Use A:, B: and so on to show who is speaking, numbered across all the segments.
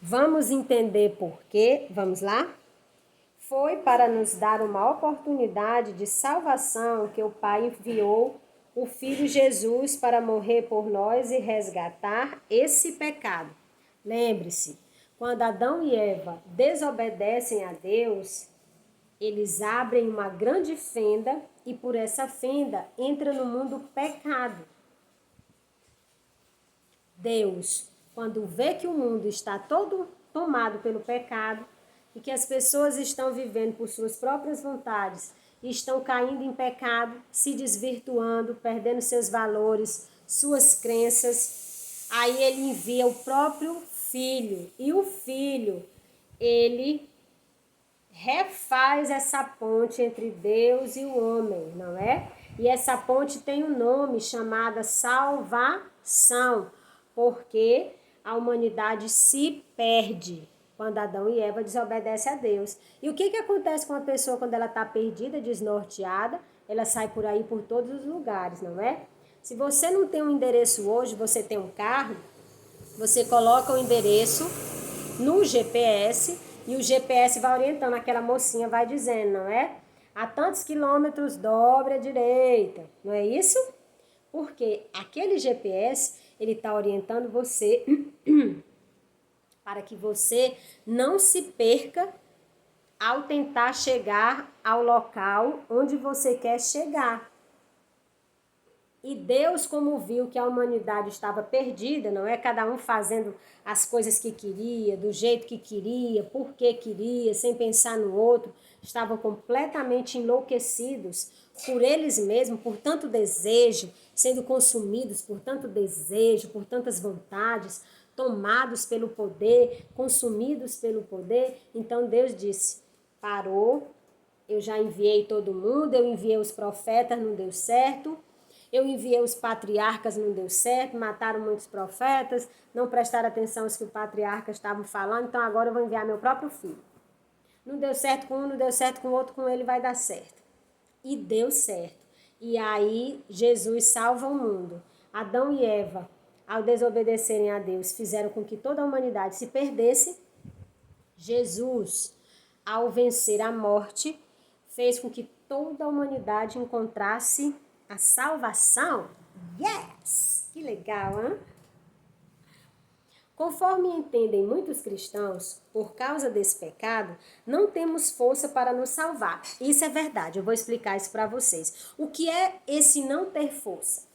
A: Vamos entender por quê? Vamos lá? Foi para nos dar uma oportunidade de salvação que o Pai enviou o Filho Jesus para morrer por nós e resgatar esse pecado. Lembre-se, quando Adão e Eva desobedecem a Deus, eles abrem uma grande fenda e por essa fenda entra no mundo o pecado. Deus, quando vê que o mundo está todo tomado pelo pecado e que as pessoas estão vivendo por suas próprias vontades e estão caindo em pecado, se desvirtuando, perdendo seus valores, suas crenças, aí ele envia o próprio filho. E o filho, ele refaz essa ponte entre Deus e o homem, não é? E essa ponte tem um nome chamada salvação, porque a humanidade se perde quando Adão e Eva desobedecem a Deus. E o que acontece com a pessoa quando ela está perdida, desnorteada? Ela sai por aí por todos os lugares, não é? Se você não tem um endereço hoje, você tem um carro, você coloca o endereço no GPS e o GPS vai orientando, aquela mocinha vai dizendo, não é? A tantos quilômetros dobre à direita, não é isso? Porque aquele GPS, ele está orientando você para que você não se perca ao tentar chegar ao local onde você quer chegar. E Deus, como viu que a humanidade estava perdida, não é? Cada um fazendo as coisas que queria, do jeito que queria, porque queria, sem pensar no outro, estavam completamente enlouquecidos por eles mesmos, por tanto desejo, sendo consumidos por tanto desejo, por tantas vontades, tomados pelo poder, consumidos pelo poder. Então Deus disse: parou, eu já enviei todo mundo, eu enviei os profetas, não deu certo. Eu enviei os patriarcas, não deu certo, mataram muitos profetas, não prestaram atenção aos que os patriarcas estavam falando, então agora eu vou enviar meu próprio filho. Não deu certo com um, não deu certo com o outro, com ele vai dar certo. E deu certo. E aí Jesus salva o mundo. Adão e Eva, ao desobedecerem a Deus, fizeram com que toda a humanidade se perdesse. Jesus, ao vencer a morte, fez com que toda a humanidade encontrasse a salvação. Yes! Que legal, hein? Conforme entendem muitos cristãos, por causa desse pecado, não temos força para nos salvar. Isso é verdade, eu vou explicar isso para vocês. O que é esse não ter força?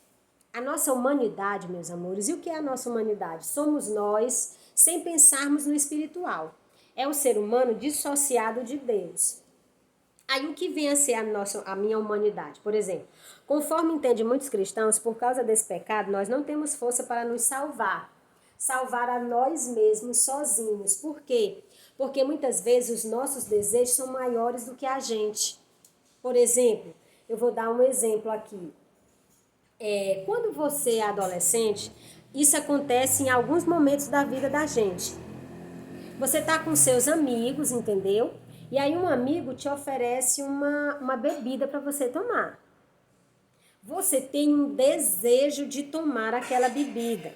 A: A nossa humanidade, meus amores, e o que é a nossa humanidade? Somos nós, sem pensarmos no espiritual. É o ser humano dissociado de Deus. Aí o que vem a ser a minha humanidade? Por exemplo, conforme entende muitos cristãos, por causa desse pecado, nós não temos força para nos salvar. Salvar a nós mesmos sozinhos. Por quê? Porque muitas vezes os nossos desejos são maiores do que a gente. Por exemplo, eu vou dar um exemplo aqui. Quando você é adolescente, isso acontece em alguns momentos da vida da gente. Você tá com seus amigos, entendeu? E aí um amigo te oferece uma bebida para você tomar. Você tem um desejo de tomar aquela bebida.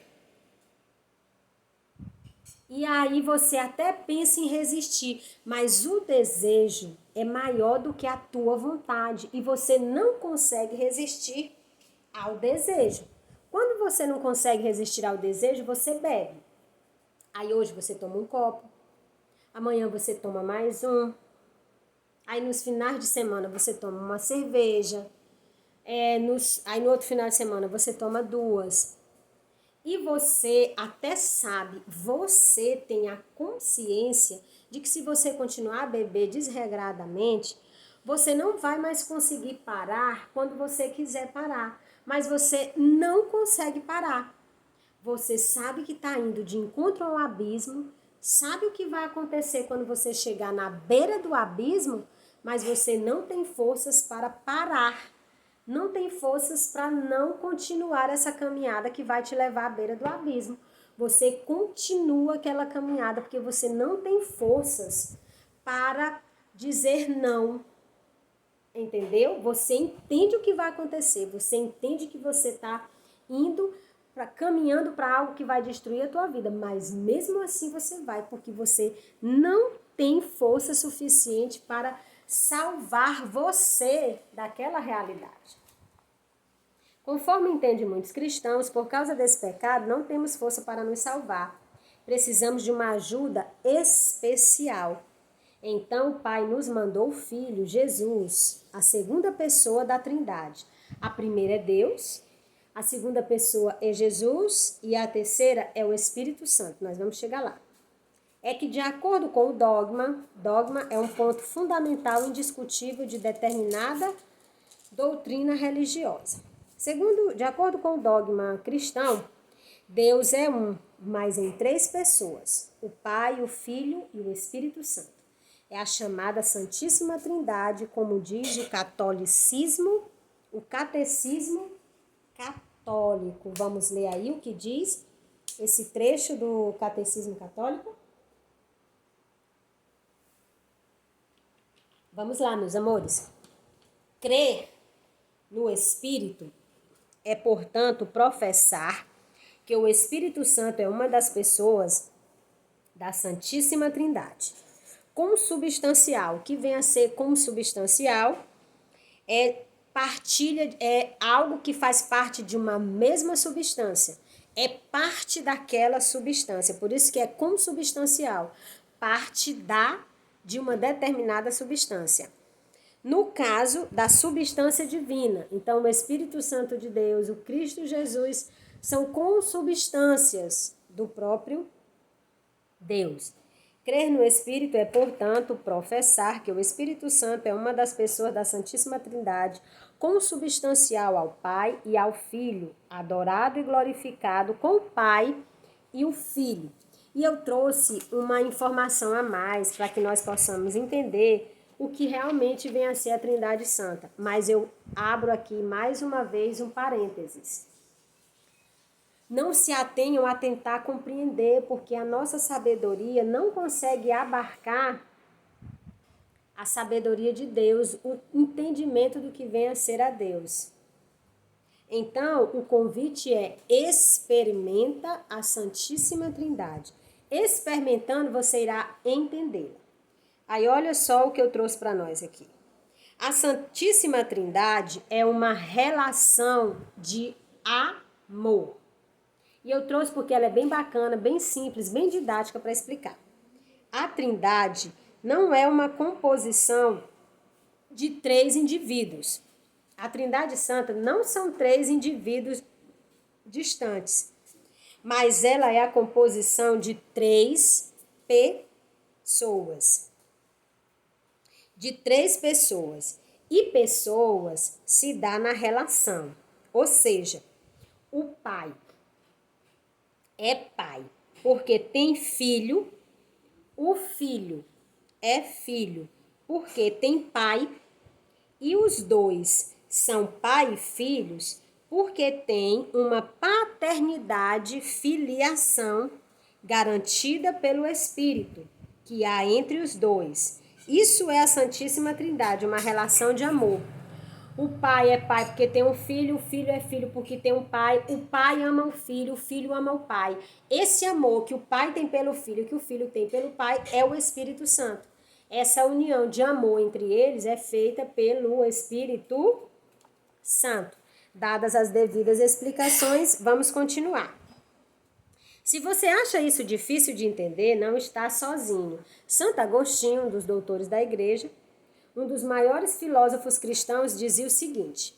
A: E aí você até pensa em resistir, mas o desejo é maior do que a tua vontade e você não consegue resistir ao desejo. Quando você não consegue resistir ao desejo, você bebe. Aí hoje você toma um copo, amanhã você toma mais um. Aí nos finais de semana você toma uma cerveja. Aí no outro final de semana você toma duas. E você até sabe, você tem a consciência de que se você continuar a beber desregradamente, você não vai mais conseguir parar quando você quiser parar. Mas você não consegue parar. Você sabe que está indo de encontro ao abismo, sabe o que vai acontecer quando você chegar na beira do abismo, mas você não tem forças para parar. Não tem forças para não continuar essa caminhada que vai te levar à beira do abismo. Você continua aquela caminhada porque você não tem forças para dizer não. Entendeu? Você entende o que vai acontecer, você entende que você está indo caminhando para algo que vai destruir a tua vida, mas mesmo assim você vai, porque você não tem força suficiente para salvar você daquela realidade. Conforme entendem muitos cristãos, por causa desse pecado, não temos força para nos salvar. Precisamos de uma ajuda especial. Então o Pai nos mandou o Filho, Jesus, a segunda pessoa da Trindade. A primeira é Deus, a segunda pessoa é Jesus e a terceira é o Espírito Santo. Nós vamos chegar lá. É que, de acordo com o dogma é um ponto fundamental e indiscutível de determinada doutrina religiosa. De acordo com o dogma cristão, Deus é um, mas em 3 pessoas: o Pai, o Filho e o Espírito Santo. É a chamada Santíssima Trindade, como diz o catolicismo, o catecismo católico. Vamos ler aí o que diz esse trecho do catecismo católico? Vamos lá, meus amores. Crer no Espírito é, portanto, professar que o Espírito Santo é uma das pessoas da Santíssima Trindade. Consubstancial, que vem a ser consubstancial, é algo que faz parte de uma mesma substância. É parte daquela substância, por isso que é consubstancial, parte de uma determinada substância. No caso da substância divina, então o Espírito Santo de Deus, o Cristo Jesus, são consubstâncias do próprio Deus. Crer no Espírito é, portanto, professar que o Espírito Santo é uma das pessoas da Santíssima Trindade, consubstancial ao Pai e ao Filho, adorado e glorificado com o Pai e o Filho. E eu trouxe uma informação a mais para que nós possamos entender o que realmente vem a ser a Trindade Santa. Mas eu abro aqui mais uma vez um parênteses. Não se atenham a tentar compreender, porque a nossa sabedoria não consegue abarcar a sabedoria de Deus, o entendimento do que vem a ser a Deus. Então, o convite é: experimenta a Santíssima Trindade. Experimentando, você irá entendê-la. Aí, olha só o que eu trouxe para nós aqui. A Santíssima Trindade é uma relação de amor. E eu trouxe porque ela é bem bacana, bem simples, bem didática para explicar. A Trindade não é uma composição de 3 indivíduos. A Trindade Santa não são 3 indivíduos distantes, mas ela é a composição de 3 pessoas. De 3 pessoas. E pessoas se dá na relação. Ou seja, o Pai é pai, porque tem filho. O filho é filho, porque tem pai. E os dois são pai e filhos, porque tem uma paternidade, filiação garantida pelo Espírito, que há entre os dois. Isso é a Santíssima Trindade, uma relação de amor. O pai é pai porque tem um filho, o filho é filho porque tem um pai, o pai ama o filho ama o pai. Esse amor que o pai tem pelo filho, que o filho tem pelo pai, é o Espírito Santo. Essa união de amor entre eles é feita pelo Espírito Santo. Dadas as devidas explicações, vamos continuar. Se você acha isso difícil de entender, não está sozinho. Santo Agostinho, um dos doutores da igreja, um dos maiores filósofos cristãos, dizia o seguinte: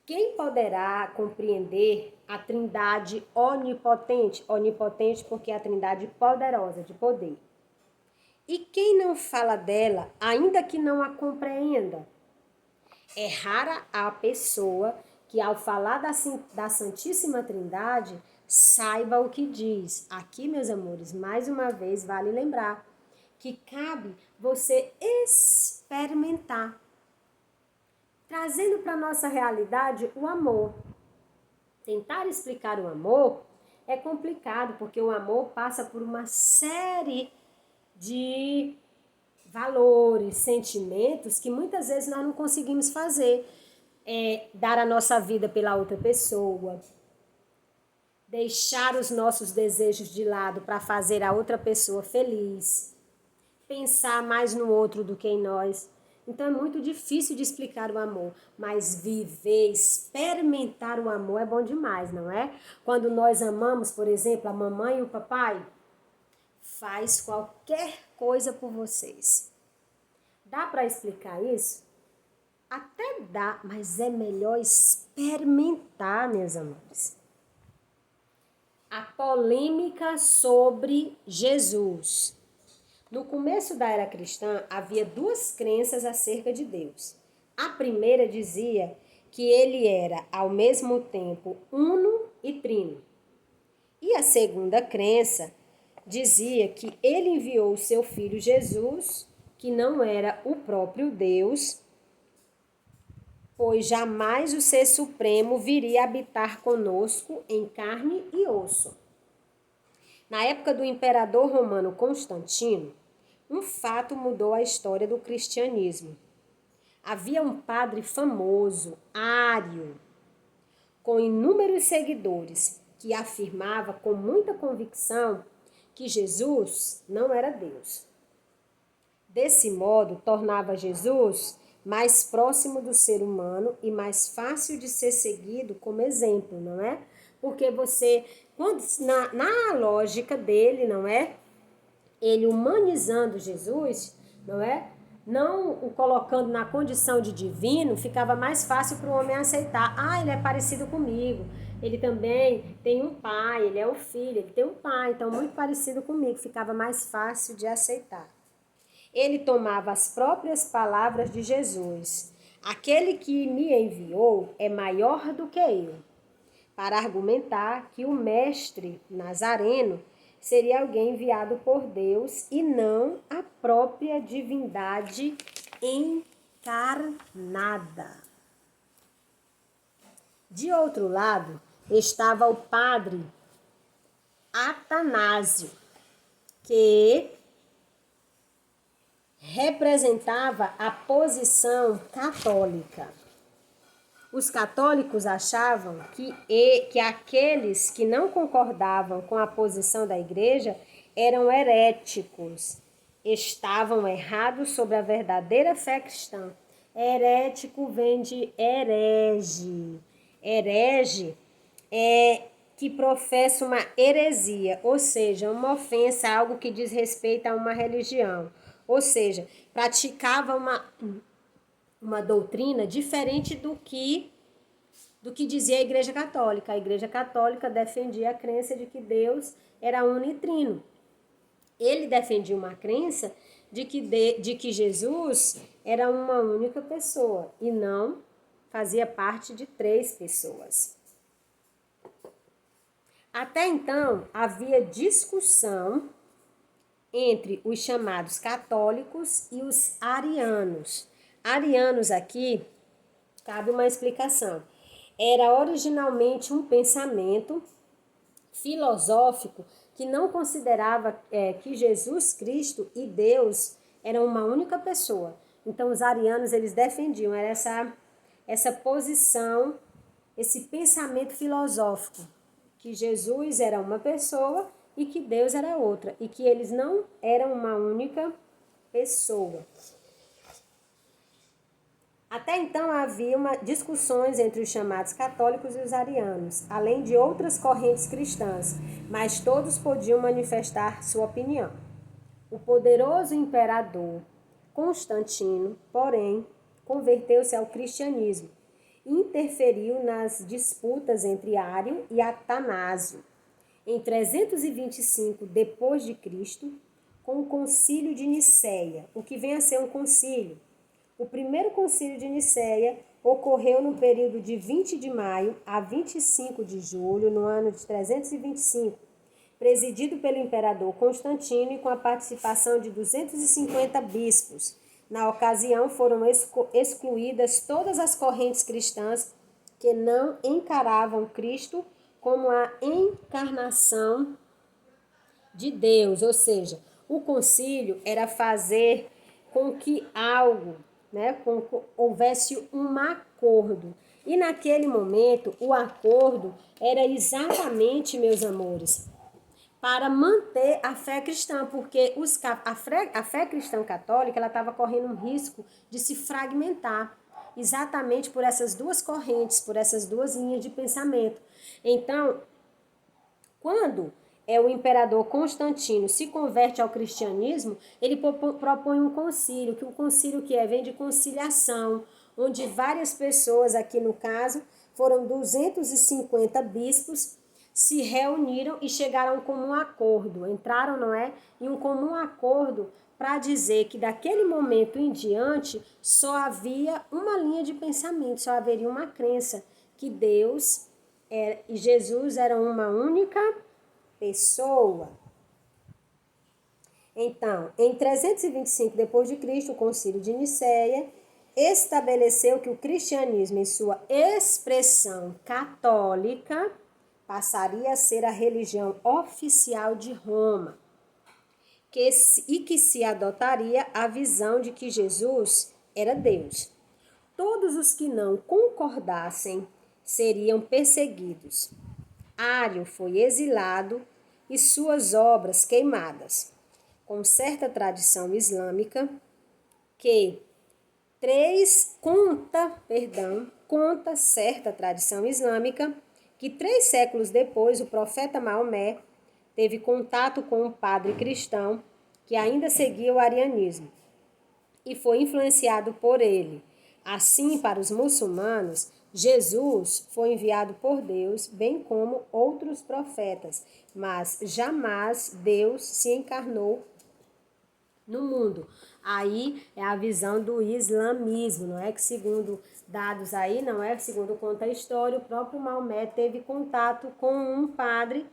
A: quem poderá compreender a Trindade onipotente? Onipotente porque é a Trindade poderosa, de poder. E quem não fala dela, ainda que não a compreenda? É rara a pessoa que, ao falar da Santíssima Trindade, saiba o que diz. Aqui, meus amores, mais uma vez, vale lembrar que cabe você experimentar, trazendo para a nossa realidade o amor. Tentar explicar o amor é complicado, porque o amor passa por uma série de valores, sentimentos que muitas vezes nós não conseguimos fazer. Dar a nossa vida pela outra pessoa, deixar os nossos desejos de lado para fazer a outra pessoa feliz, pensar mais no outro do que em nós. Então é muito difícil de explicar o amor, mas viver, experimentar o amor é bom demais, não é? Quando nós amamos, por exemplo, a mamãe e o papai, faz qualquer coisa por vocês. Dá para explicar isso? Até dá, mas é melhor experimentar, meus amores. A polêmica sobre Jesus. No começo da era cristã, havia duas crenças acerca de Deus. A primeira dizia que ele era, ao mesmo tempo, uno e trino. E a segunda crença dizia que ele enviou o seu filho Jesus, que não era o próprio Deus, pois jamais o Ser Supremo viria habitar conosco em carne e osso. Na época do imperador romano Constantino, um fato mudou a história do cristianismo. Havia um padre famoso, Ário, com inúmeros seguidores, que afirmava com muita convicção que Jesus não era Deus. Desse modo, tornava Jesus mais próximo do ser humano e mais fácil de ser seguido como exemplo, não é? Porque na lógica dele, não é? Ele humanizando Jesus, não é? Não o colocando na condição de divino, ficava mais fácil para o homem aceitar. Ah, ele é parecido comigo. Ele também tem um pai, ele é um filho, ele tem um pai, então muito parecido comigo. Ficava mais fácil de aceitar. Ele tomava as próprias palavras de Jesus. Aquele que me enviou é maior do que eu, para argumentar que o mestre Nazareno seria alguém enviado por Deus e não a própria divindade encarnada. De outro lado, estava o padre Atanásio, que representava a posição católica. Os católicos achavam que aqueles que não concordavam com a posição da igreja eram heréticos, estavam errados sobre a verdadeira fé cristã. Herético vem de herege. Herege é que professa uma heresia, ou seja, uma ofensa, algo que diz respeito a uma religião. Ou seja, praticava uma doutrina diferente do que dizia a Igreja Católica. A Igreja Católica defendia a crença de que Deus era unitrino. Ele defendia uma crença de que Jesus era uma única pessoa e não fazia parte de 3 pessoas. Até então, havia discussão entre os chamados católicos e os arianos. Arianos aqui, cabe uma explicação. Era originalmente um pensamento filosófico que não considerava que Jesus Cristo e Deus eram uma única pessoa. Então, os arianos, eles defendiam essa posição, esse pensamento filosófico, que Jesus era uma pessoa e que Deus era outra, e que eles não eram uma única pessoa. Até então havia discussões entre os chamados católicos e os arianos, além de outras correntes cristãs, mas todos podiam manifestar sua opinião. O poderoso imperador Constantino, porém, converteu-se ao cristianismo e interferiu nas disputas entre Ário e Atanásio. Em 325 d.C., com o concílio de Nicéia, o que vem a ser um concílio. O primeiro concílio de Nicéia ocorreu no período de 20 de maio a 25 de julho, no ano de 325, presidido pelo imperador Constantino e com a participação de 250 bispos. Na ocasião, foram excluídas todas as correntes cristãs que não encaravam Cristo como a encarnação de Deus, ou seja, o concílio era fazer com que algo, houvesse um acordo. E naquele momento, o acordo era exatamente, meus amores, para manter a fé cristã, porque a fé cristã católica ela estava correndo um risco de se fragmentar, exatamente por essas duas correntes, por essas duas linhas de pensamento. Então, quando o imperador Constantino se converte ao cristianismo, ele propõe um concílio, que o concílio vem de conciliação, onde várias pessoas, aqui no caso, foram 250 bispos, se reuniram e chegaram a um comum acordo, entraram, não é, em um comum acordo para dizer que daquele momento em diante só havia uma linha de pensamento, só haveria uma crença, que Deus e Jesus eram uma única pessoa. Então, em 325 d.C., o Concílio de Nicéia estabeleceu que o cristianismo, em sua expressão católica, passaria a ser a religião oficial de Roma, que se adotaria a visão de que Jesus era Deus. Todos os que não concordassem seriam perseguidos. Ário foi exilado e suas obras queimadas, com certa tradição islâmica que conta certa tradição islâmica que 3 séculos depois o profeta Maomé teve contato com um padre cristão que ainda seguia o arianismo e foi influenciado por ele. Assim, para os muçulmanos, Jesus foi enviado por Deus, bem como outros profetas, mas jamais Deus se encarnou no mundo. Aí é a visão do islamismo, não é? Que segundo dados aí, não é? Segundo conta a história, o próprio Maomé teve contato com um padre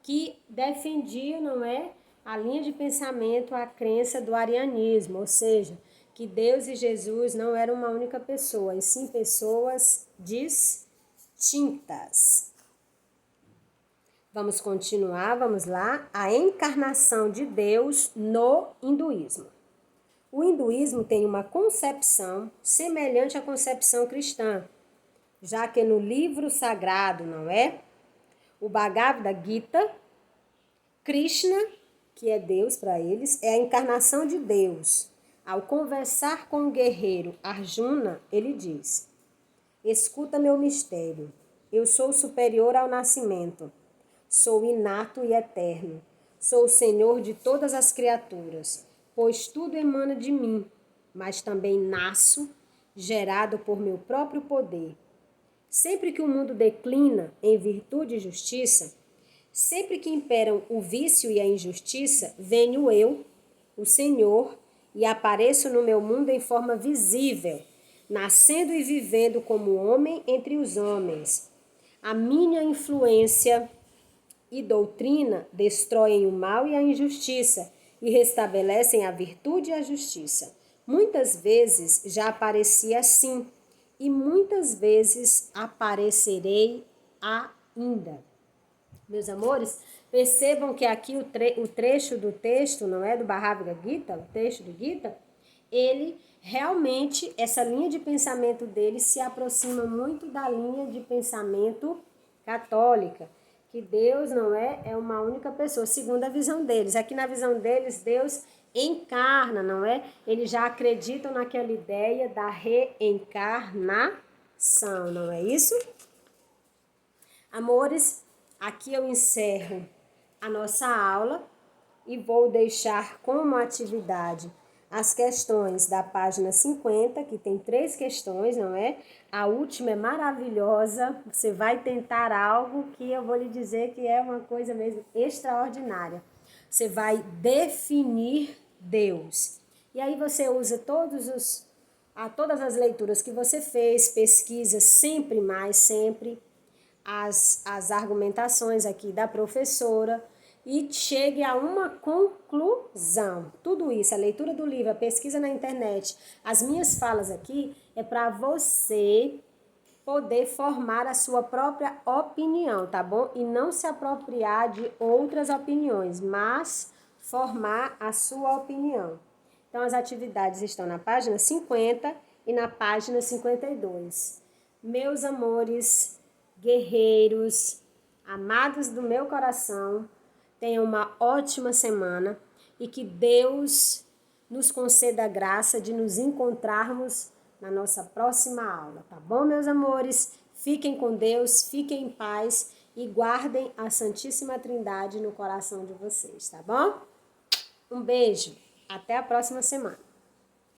A: que defendia, não é? A linha de pensamento, a crença do arianismo, ou seja, que Deus e Jesus não eram uma única pessoa, e sim pessoas distintas. Vamos continuar, vamos lá. A encarnação de Deus no hinduísmo. O hinduísmo tem uma concepção semelhante à concepção cristã, já que no livro sagrado, não é? O Bhagavad Gita, Krishna, que é Deus para eles, é a encarnação de Deus. Ao conversar com o guerreiro Arjuna, ele diz: escuta meu mistério, eu sou superior ao nascimento. Sou inato e eterno. Sou o Senhor de todas as criaturas, pois tudo emana de mim, mas também nasço, gerado por meu próprio poder. Sempre que o mundo declina em virtude e justiça, sempre que imperam o vício e a injustiça, venho eu, o Senhor, e apareço no meu mundo em forma visível, nascendo e vivendo como homem entre os homens. A minha influência e doutrina destroem o mal e a injustiça e restabelecem a virtude e a justiça. Muitas vezes já apareci assim e muitas vezes aparecerei ainda. Meus amores, percebam que aqui o trecho do texto, não é, do Bhagavad Gita, o texto do Gita, ele realmente, essa linha de pensamento dele se aproxima muito da linha de pensamento católica, que Deus não é uma única pessoa, segundo a visão deles. Aqui na visão deles, Deus encarna, não é? Eles já acreditam naquela ideia da reencarnação, não é isso? Amores, aqui eu encerro a nossa aula e vou deixar como atividade as questões da página 50, que tem 3 questões, não é? A última é maravilhosa, você vai tentar algo que eu vou lhe dizer que é uma coisa mesmo extraordinária. Você vai definir Deus. E aí você usa todas as leituras que você fez, pesquisa sempre mais, sempre as argumentações aqui da professora, e chegue a uma conclusão. Tudo isso, a leitura do livro, a pesquisa na internet, as minhas falas aqui, é para você poder formar a sua própria opinião, tá bom? E não se apropriar de outras opiniões, mas formar a sua opinião. Então, as atividades estão na página 50 e na página 52. Meus amores, guerreiros, Amados do meu coração, tenham uma ótima semana e que Deus nos conceda a graça de nos encontrarmos na nossa próxima aula, tá bom, meus amores? Fiquem com Deus, fiquem em paz e guardem a Santíssima Trindade no coração de vocês, tá bom? Um beijo, até a próxima semana.